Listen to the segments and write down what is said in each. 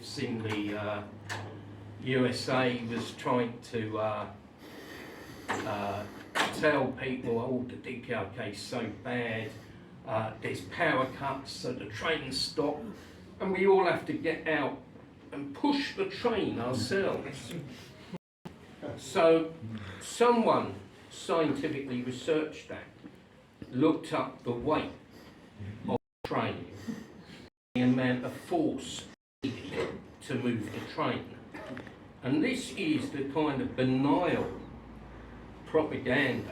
refutes in the USA was trying to tell people, oh, the DPRK is so bad, there's power cuts, so the trains stop, and we all have to get out and push the train ourselves. So someone scientifically researched that, looked up the weight of the train, the amount of force needed to move the train. And this is the kind of banal propaganda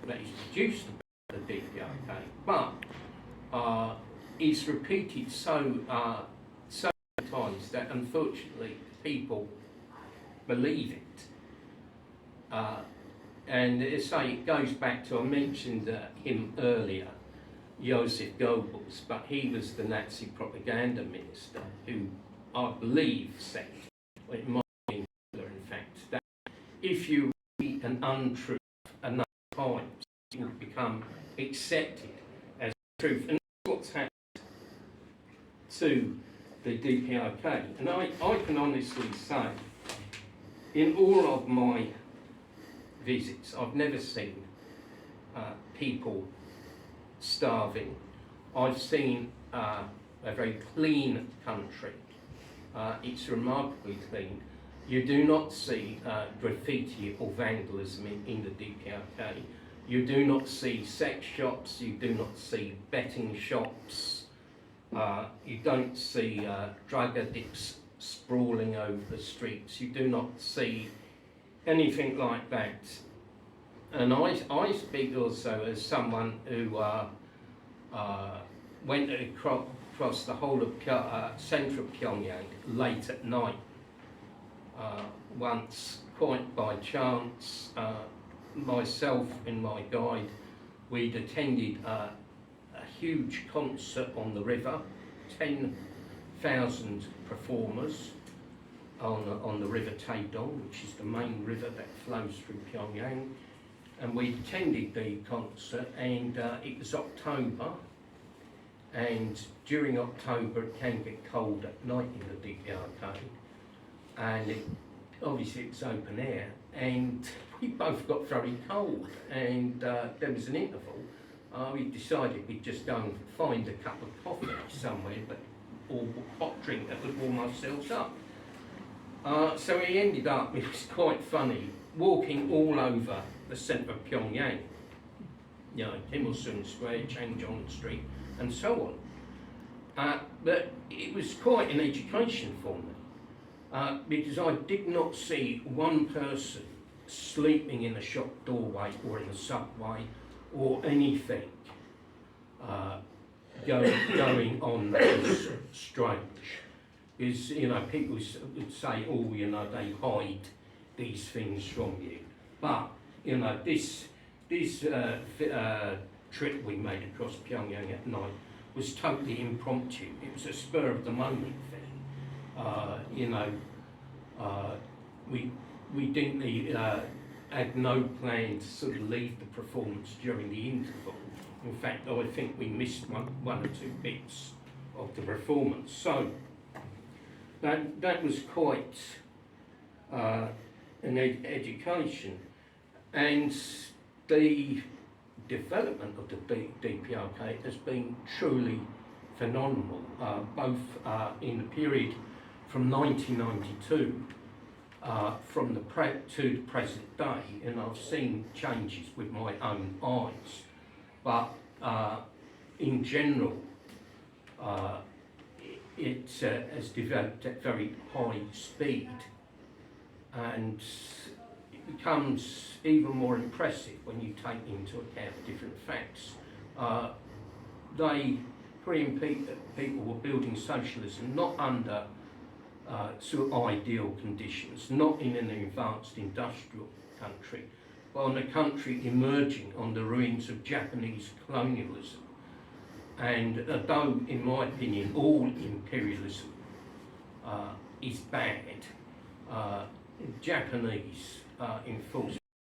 that is produced about the DPRK, but is repeated so many times that unfortunately people believe it. And as I say, it goes back to, I mentioned him earlier, Joseph Goebbels, but he was the Nazi propaganda minister who, I believe, said, well, it might be in fact, that if you read an untruth enough times, it will become accepted as truth. And that's what's happened to the DPRK. And I can honestly say, in all of my visits, I've never seen people starving. I've seen a very clean country. It's remarkably clean. You do not see graffiti or vandalism in the DPRK. You do not see sex shops. You do not see betting shops. You don't see drug addicts sprawling over the streets. You do not see anything like that. And I speak also as someone who went across the whole of central Pyongyang late at night. Once, quite by chance, myself and my guide, we'd attended a huge concert on the river, 10,000 performers on the river Taedong, which is the main river that flows through Pyongyang. And we attended the concert, and it was October, and during October it can get cold at night in the DPRK, and obviously it's open air, and we both got very cold, and there was an interval. We decided we'd just go and find a cup of coffee somewhere, or hot drink that would warm ourselves up. So we ended up, it was quite funny, walking all over the centre of Pyongyang, you know, Kim Il-sung Square, Changjiang Street, and so on. But it was quite an education for me, because I did not see one person sleeping in a shop doorway or in a subway or anything going on that was strange. Because, you know, people would say, oh, you know, they hide these things from you. But, you know, this trip we made across Pyongyang at night was totally impromptu. It was a spur of the moment thing. You know, we didn't had no plan to sort of leave the performance during the interval. In fact, I think we missed one or two bits of the performance. So that was quite an education. And the development of the DPRK has been truly phenomenal, both in the period from 1992 from the to the present day, and I've seen changes with my own eyes. But in general, it has developed at very high speed, and it becomes even more impressive when you take into account different facts. Korean people were building socialism not under sort of ideal conditions, not in an advanced industrial country, but on a country emerging on the ruins of Japanese colonialism. And although, in my opinion, all imperialism is bad, Japanese enforced